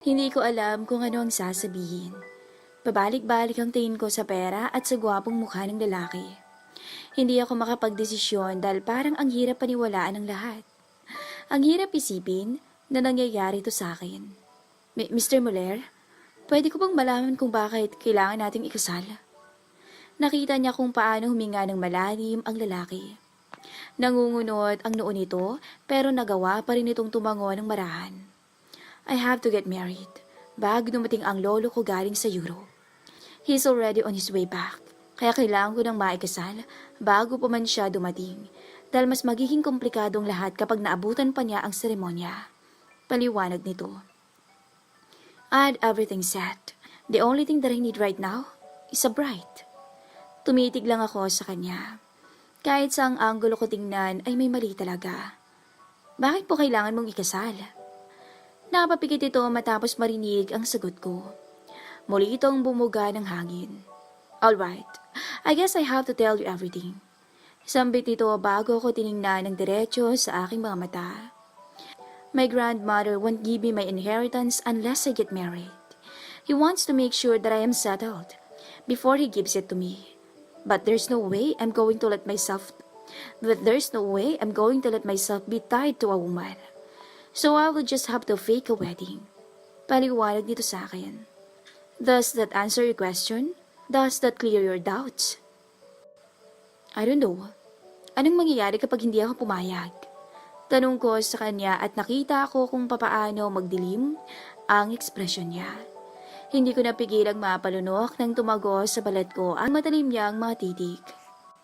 Hindi ko alam kung ano ang sasabihin. Pabalik-balik ang tingin ko sa pera at sa gwapong mukha ng lalaki. Hindi ako makapagdesisyon dahil parang ang hirap paniwalaan ng lahat. Ang hirap isipin na nangyayari ito sa akin. Mr. Muller, pwede ko bang malaman kung bakit kailangan nating ikasal? Nakita niya kung paano huminga ng malalim ang lalaki. Nangungunot ang noo nito pero nagawa pa rin itong tumango ng marahan. I have to get married bago dumating ang lolo ko galing sa Europe. He's already on his way back, kaya kailangan ko ng maikasal bago pa man siya dumating dahil mas magiging komplikadong lahat kapag naabutan pa niya ang seremonya. Paliwanag nito. I had everything set. The only thing that I need right now is a bride. Tumitig lang ako sa kanya. Kahit sa ang anggulo ko tingnan ay may mali talaga. Bakit po kailangan mong ikasal? Napapikit ito matapos marinig ang sagot ko. Muli itong bumuga ng hangin. Alright, I guess I have to tell you everything. Sambit nito bago ko tiningnan ng diretso sa aking mga mata. My grandmother won't give me my inheritance unless I get married. He wants to make sure that I am settled before he gives it to me. But there's no way I'm going to let myself be tied to a woman. So I will just have to fake a wedding. Paliwanag nito sa akin. Does that answer your question? Does that clear your doubts? I don't know. Anong mangyayari kapag hindi ako pumayag? Tanong ko sa kanya at nakita ko kung papaano magdilim ang ekspresyon niya. Hindi ko napigilang mapalunok nang tumago sa balat ko ang matalim niyang mga titig.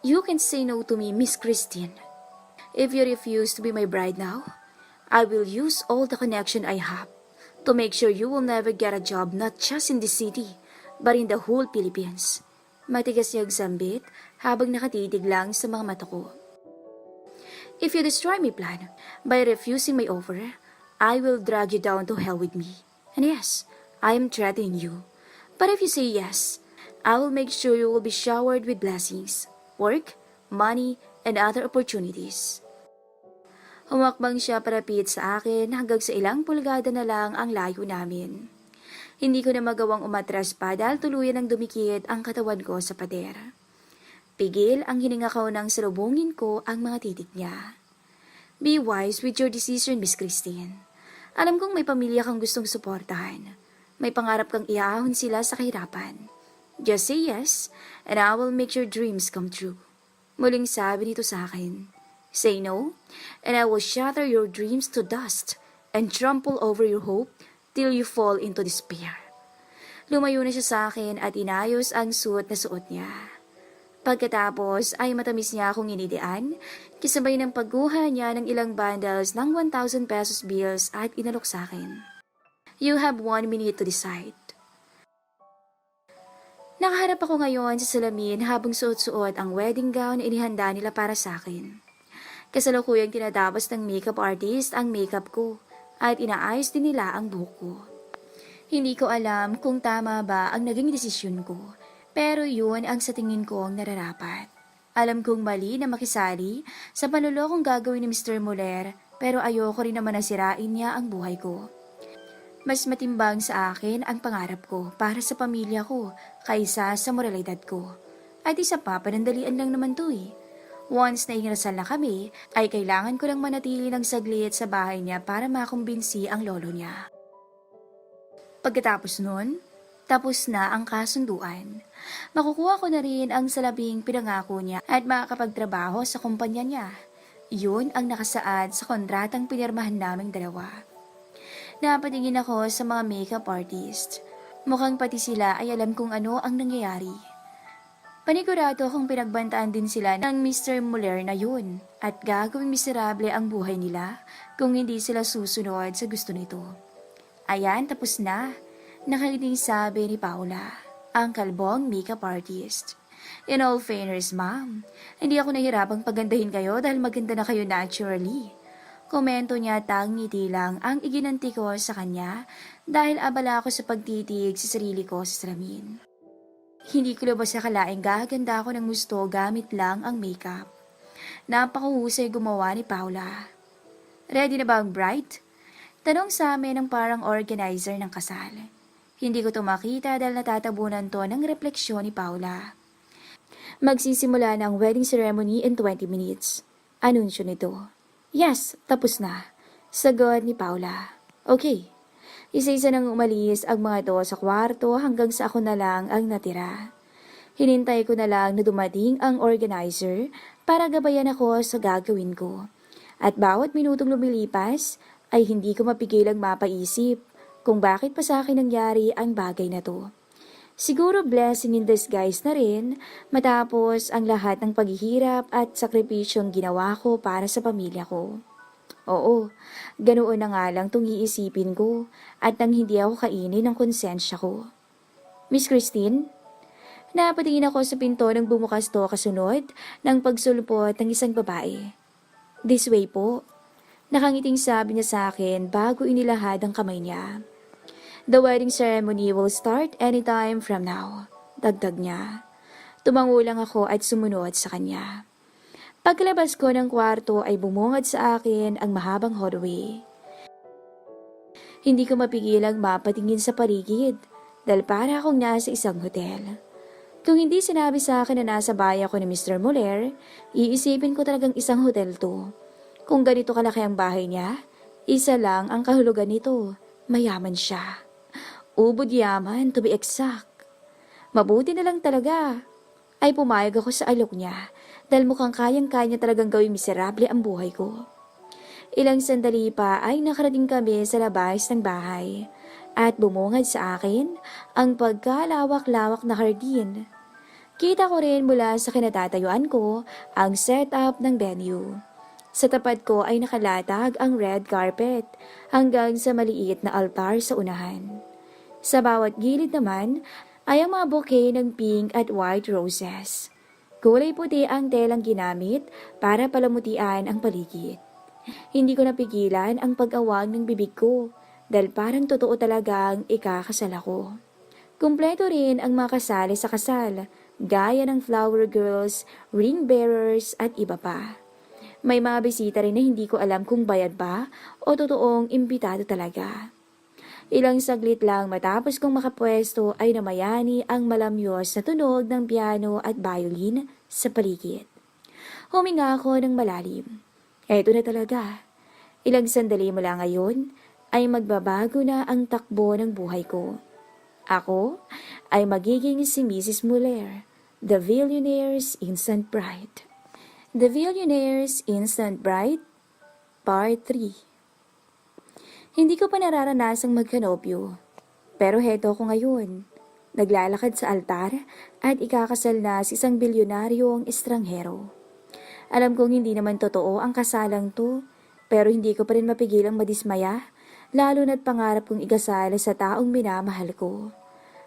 You can say no to me, Miss Christine. If you refuse to be my bride now, I will use all the connection I have to make sure you will never get a job not just in the city, but in the whole Philippines. Matigas niyang sambit habang nakatitig lang sa mga mata ko. If you destroy my plan by refusing my offer, I will drag you down to hell with me. And yes, I am threatening you. But if you say yes, I will make sure you will be showered with blessings, work, money, and other opportunities. Humakbang siya parapit sa akin hanggang sa ilang pulgada na lang ang layo namin. Hindi ko na magawang umatras pa dahil tuluyan ang dumikit ang katawan ko sa pader. Pigil ang hininga ko nang salubungin ko ang mga titik niya. Be wise with your decision, Miss Christine. Alam kong may pamilya kang gustong suportahan. May pangarap kang iahon sila sa kahirapan. Just say yes, and I will make your dreams come true. Muling sabi nito sa akin. Say no, and I will shatter your dreams to dust and trample over your hope till you fall into despair. Lumayo na siya sa akin at inayos ang suot na suot niya. Pagkatapos ay matamis niya akong inidian, kisabay ng pagguha niya ng ilang bundles ng 1,000 pesos bills at inalok sa akin. You have 1 minute to decide. Nakaharap ako ngayon sa salamin habang suot-suot ang wedding gown na inihanda nila para sa akin. Kasalukuyang tinatapos ng makeup artist ang makeup ko at inaayos din nila ang buhok ko. Hindi ko alam kung tama ba ang naging desisyon ko, pero yun ang sa tingin ko ang nararapat. Alam kong mali na makisali sa panlolokong gagawin ni Mr. Muller, pero ayoko rin naman na sirain niya ang buhay ko. Mas matimbang sa akin ang pangarap ko para sa pamilya ko kaysa sa moralidad ko. At isa pa, panandalian lang naman to eh. Once na ingrasal na kami, ay kailangan ko lang manatili ng saglit sa bahay niya para makumbinsi ang lolo niya. Pagkatapos nun, tapos na ang kasunduan. Makukuha ko na rin ang salabing pinangako niya at makakapagtrabaho sa kumpanya niya. Yun ang nakasaad sa kontratang pinirmahan naming dalawa. Napatingin ako sa mga makeup artist. Mukhang pati sila ay alam kung ano ang nangyayari. Panigurado akong pinagbantaan din sila ng Mr. Muller na yun at gagawing miserable ang buhay nila kung hindi sila susunod sa gusto nito. Ayan, tapos na. Nakikinig sabi ni Paula, ang kalbong makeup artist. In all fairness, ma'am, hindi ako nahirapang pagandahin kayo dahil maganda na kayo naturally. Komento niya tang ngiti lang ang iginanti ko sa kanya dahil abala ako sa pagtitig sa sarili ko sa salamin. Hindi ko lubos akalaing gaganda ako ng gusto gamit lang ang makeup. Napakahusay gumawa ni Paula. Ready na ba ang bride? Tanong sa amin ng parang organizer ng kasal. Hindi ko to makita dahil natatabunan to ng refleksyon ni Paula. Magsisimula na ang wedding ceremony in 20 minutes. Anunsyo nito. Yes, tapos na. Sagot ni Paula. Okay. Isa-isa nang umalis ang mga to sa kwarto hanggang sa ako na lang ang natira. Hinintay ko na lang na dumating ang organizer para gabayan ako sa gagawin ko. At bawat minutong lumilipas ay hindi ko mapigilang mapaisip kung bakit pa sa akin nangyari ang bagay na to. Siguro blessing in disguise na rin matapos ang lahat ng paghihirap at sakripisyong ginawa ko para sa pamilya ko. Oo, ganoon na nga lang itong iisipin ko at nang hindi ako kainin ng konsensya ko. Miss Christine? Napatingin ako sa pinto nang bumukas to kasunod ng pagsulpot ng isang babae. This way po. Nakangiting sabi niya sa akin bago inilahad ang kamay niya. The wedding ceremony will start anytime from now. Dagdag niya. Tumango lang ako at sumunod sa kanya. Pagkalabas ko ng kwarto ay bumungad sa akin ang mahabang hallway. Hindi ko mapigilang mapatingin sa paligid dahil para akong nasa isang hotel. Kung hindi sinabi sa akin na nasa bahay ako ni Mr. Muller, iisipin ko talagang isang hotel to. Kung ganito kalaki ang bahay niya, isa lang ang kahulugan nito. Mayaman siya. Ubod yaman, to be exact. Mabuti na lang talaga. Ay pumayag ako sa alok niya dahil mukhang kayang-kaya niya talagang gawing miserable ang buhay ko. Ilang sandali pa ay nakarating kami sa labas ng bahay at bumungad sa akin ang pagkalawak-lawak na hardin. Kita ko rin mula sa kinatatayuan ko ang setup ng venue. Sa tapat ko ay nakalatag ang red carpet hanggang sa maliit na altar sa unahan. Sa bawat gilid naman ay ang mga bouquet ng pink at white roses. Kulay puti ang telang ginamit para palamutian ang paligid. Hindi ko napigilan ang pag-awang ng bibig ko dahil parang totoo talagang ikakasal ako. Kumpleto rin ang mga kasali sa kasal, gaya ng flower girls, ring bearers at iba pa. May mga bisita rin na hindi ko alam kung bayad ba o totoong imbitado talaga. Ilang saglit lang matapos kong makapwesto ay namayani ang malamyos na tunog ng piano at violin sa paligid. Huminga ako ng malalim. Eto na talaga. Ilang sandali mula ngayon ay magbabago na ang takbo ng buhay ko. Ako ay magiging si Mrs. Muller, the Billionaire's Instant Bride. The Billionaire's Instant Bride, Part 3. Hindi ko pa nararanasang magkanopyo, pero heto ko ngayon. Naglalakad sa altar at ikakasal na si isang bilyonaryong estranghero. Alam kong hindi naman totoo ang kasalang to, pero hindi ko pa rin mapigilang madismaya, lalo na't pangarap kong ikasal sa taong minamahal ko.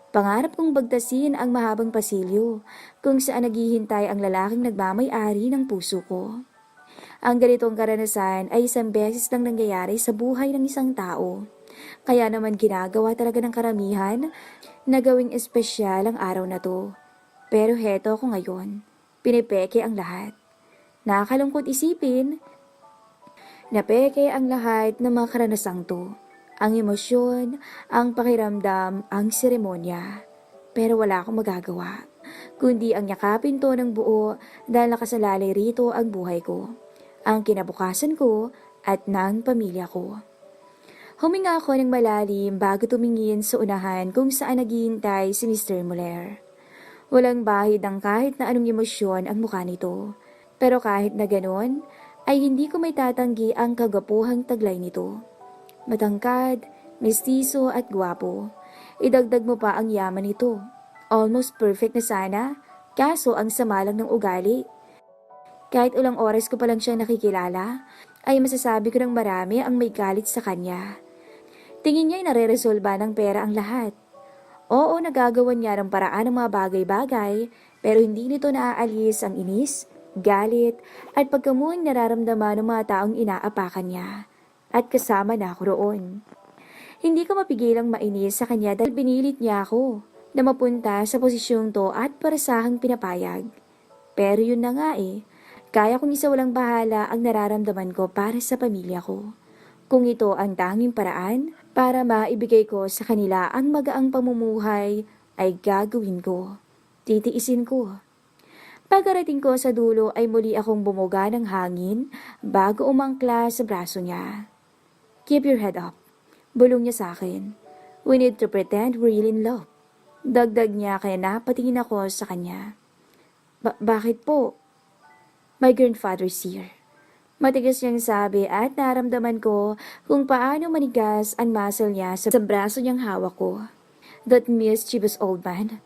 Pangarap kong bagtasin ang mahabang pasilyo kung saan naghihintay ang lalaking nagmamay-ari ng puso ko. Ang ganitong karanasan ay isang beses lang nangyayari sa buhay ng isang tao. Kaya naman ginagawa talaga ng karamihan na gawing espesyal ang araw na to. Pero heto ko ngayon, pinipeke ang lahat. Nakakalungkot isipin na peke ang lahat ng mga karanasang to. Ang emosyon, ang pakiramdam, ang seremonya. Pero wala akong magagawa, kundi ang yakapin to ng buo dahil nakasalalay rito ang buhay ko, ang kinabukasan ko at ng pamilya ko. Huminga ako ng malalim bago tumingin sa unahan kung saan naghihintay si Mr. Muller. Walang bahid ng kahit na anong emosyon ang mukha nito. Pero kahit na ganon, ay hindi ko may tatanggi ang kagapuhang taglay nito. Matangkad, mestizo at gwapo. Idagdag mo pa ang yaman nito. Almost perfect na sana, kaso ang sama lang ng ugali. Kahit ulang oras ko pa lang siyang nakikilala, ay masasabi ko ng marami ang may galit sa kanya. Tingin niya ay nare-resolba ng pera ang lahat. Oo, nagagawan niya ng paraan ng mga bagay-bagay, pero hindi nito naaalis ang inis, galit, at pagkamuhing nararamdaman ng mga taong inaapakan niya. At kasama na ako roon. Hindi ko mapigilang mainis sa kanya dahil binilit niya ako na mapunta sa posisyong to at parasahang pinapayag. Pero yun na nga kaya kong isa walang bahala ang nararamdaman ko para sa pamilya ko. Kung ito ang tanging paraan para maibigay ko sa kanila ang magaang pamumuhay, ay gagawin ko. Titiisin ko. Pagkarating ko sa dulo ay muli akong bumuga ng hangin bago umangkla sa braso niya. Keep your head up. Bulong niya sa akin. We need to pretend we're really in love. Dagdag niya kaya napatingin ako sa kanya. Bakit po? My grandfather's here. Matigas niyang sabi at naramdaman ko kung paano manigas ang muscle niya sa braso niyang hawak ko. That mischievous old man.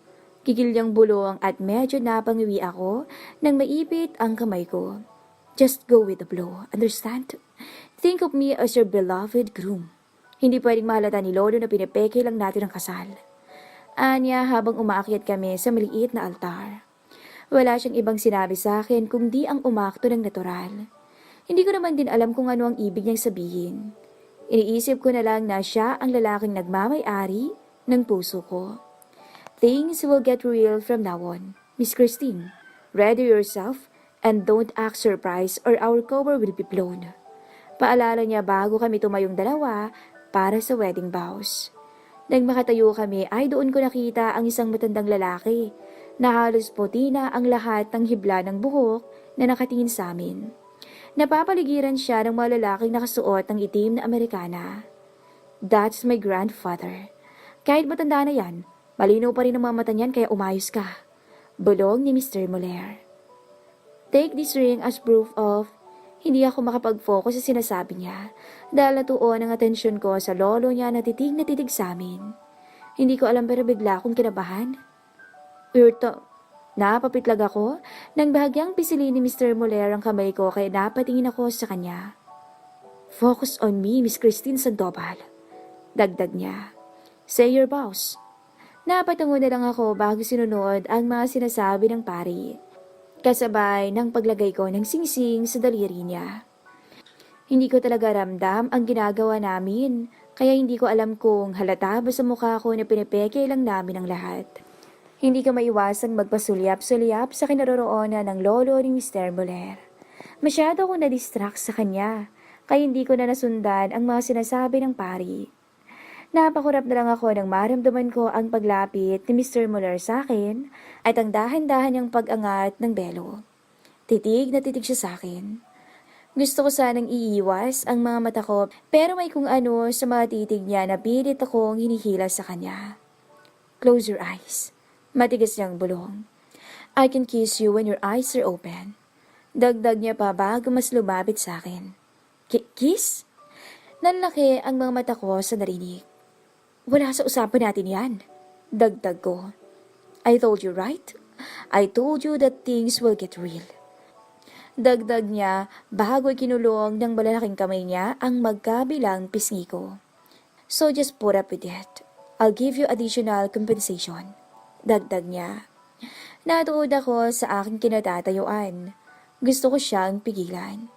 Gigil niyang bulong at medyo napangiwi ako nang maipit ang kamay ko. Just go with the flow, understand? Think of me as your beloved groom. Hindi pwedeng mahalata ni Lolo na pinipeke lang natin ang kasal. Anya habang umaakyat kami sa maliit na altar. Wala siyang ibang sinabi sa akin kundi ang umakto ng natural. Hindi ko naman din alam kung ano ang ibig niyang sabihin. Iniisip ko na lang na siya ang lalaking nagmamay-ari ng puso ko. Things will get real from now on. Miss Christine, ready yourself and don't act surprised or our cover will be blown. Paalala niya bago kami tumayong dalawa para sa wedding vows. Nang makatayo kami ay doon ko nakita ang isang matandang lalaki na halos puti na ang lahat ng hibla ng buhok na nakatingin sa amin. Napapaligiran siya ng mga lalaking nakasuot ng itim na Amerikana. That's my grandfather. Kahit matanda na yan, malinaw pa rin ang mga mata niyan kaya umayos ka. Bulong ni Mr. Muller. Take this ring as proof of hindi ako makapag-focus sa sinasabi niya dahil natuon ang atensyon ko sa lolo niya na titig sa amin. Hindi ko alam pero bigla akong kinabahan. Napapitlag ako nang bahagyang pisilin ni Mr. Muller ang kamay ko kaya napatingin ako sa kanya. Focus on me, Miss Christine Sandoval. Dagdag niya. Say your vows. Napatungo na lang ako bago sinunod ang mga sinasabi ng pari. Kasabay ng paglagay ko ng singsing sa daliri niya. Hindi ko talaga ramdam ang ginagawa namin, kaya hindi ko alam kung halata ba sa mukha ko na pinipeke lang namin ang lahat. Hindi ko maiwasang magpasulyap-sulyap sa kinaroroonan ng lolo ni Mr. Muller. Masyado akong na-distract sa kanya, kaya hindi ko na nasundan ang mga sinasabi ng pari. Napakurap na lang ako nang maramdaman ko ang paglapit ni Mr. Muller sa akin at ang dahan-dahan niyang pag-angat ng belo. Titig na titig siya sa akin. Gusto ko sanang iiwas ang mga mata ko pero may kung ano sa mga titig niya na pilit akong hinihila sa kanya. Close your eyes. Matigas niyang bulong. I can kiss you when your eyes are open. Dagdag niya pa bago mas lumapit sa akin. Kiss? Nanlaki ang mga mata ko sa narinig. Wala sa usapan natin yan. Dagdag ko. I told you right? I told you that things will get real. Dagdag niya bago kinulong ng malalaking kamay niya ang magkabilang pisngi ko. So just put up with it. I'll give you additional compensation. Dagdag niya. Natuod ako sa aking kinatatayuan. Gusto ko siyang pigilan.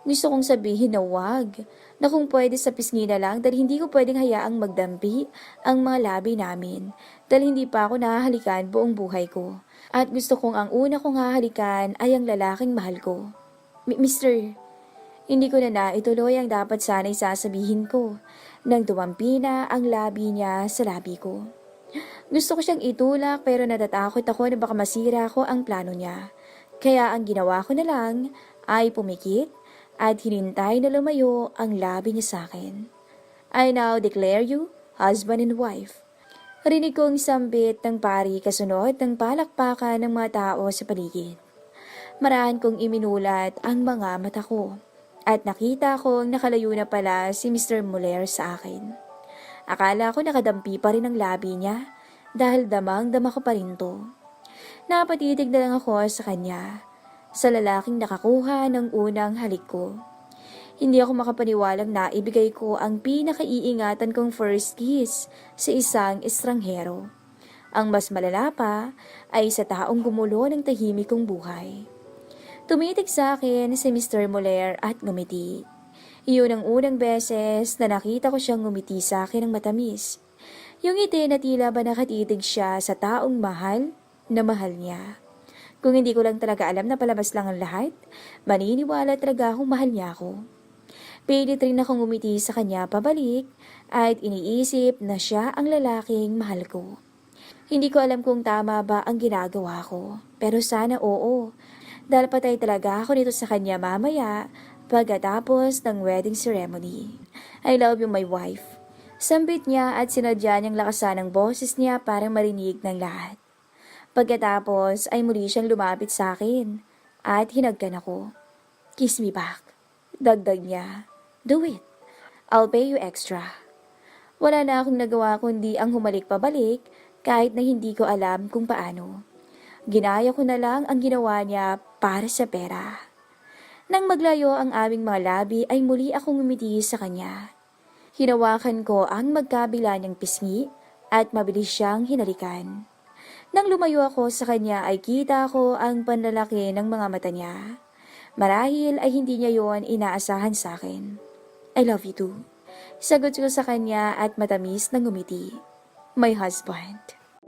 Gusto kong sabihin na wag, na kung pwede sa pisngi na lang dahil hindi ko pwedeng hayaang magdampi ang mga labi namin dahil hindi pa ako nahahalikan buong buhay ko. At gusto kong ang una kong hahalikan ay ang lalaking mahal ko. Mister, hindi ko na naituloy ang dapat sana'y sasabihin ko nang dumampi na ang labi niya sa labi ko. Gusto ko siyang itulak pero natatakot ako na baka masira ko ang plano niya. Kaya ang ginawa ko na lang ay pumikit at hinintay na lumayo ang labi niya sa akin. I now declare you husband and wife. Rinig kong sambit ng pari kasunod ng palakpakan ng mga tao sa paligid. Maraan kong iminulat ang mga mata ko at nakita kong nakalayo na pala si Mr. Muller sa akin. Akala ko nakadampi pa rin ang labi niya dahil damang-dama ko pa rin to. Napatitig na lang ako sa kanya, sa lalaking nakakuha ng unang halik ko. Hindi ako makapaniwalang na ibigay ko ang pinakaiingatan kong first kiss sa isang estranghero. Ang mas malala pa ay sa taong gumulo ng tahimik kong buhay. Tumitig sa akin si Mr. Muller at ngumiti. Iyon ang unang beses na nakita ko siyang ngumiti sa akin ng matamis. Yung ngiti na tila ba nakatitig siya sa taong mahal na mahal niya. Kung hindi ko lang talaga alam na palabas lang ang lahat, maniniwala talaga akong mahal niya ako. Pilit rin akong umiti sa kanya pabalik at iniisip na siya ang lalaking mahal ko. Hindi ko alam kung tama ba ang ginagawa ko, pero sana oo. Dahil patay talaga ako nito sa kanya mamaya pagkatapos ng wedding ceremony. I love you, my wife. Sambit niya at sinadya niyang lakasan ang boses niya para marinig ng lahat. Pagkatapos ay muli siyang lumapit sa akin at hinagkan ako. Kiss me back. Dagdag niya. Do it. I'll pay you extra. Wala na akong nagawa kundi ang humalik pabalik kahit na hindi ko alam kung paano. Ginaya ko na lang ang ginawa niya para sa pera. Nang maglayo ang aming mga labi ay muli akong umiti sa kanya. Hinawakan ko ang magkabila niyang pisngi at mabilis siyang hinalikan. Nang lumayo ako sa kanya ay kita ko ang panlalaki ng mga mata niya. Marahil ay hindi niya yon inaasahan sa akin. I love you too. Sagot ko sa kanya at matamis na ngumiti. My husband.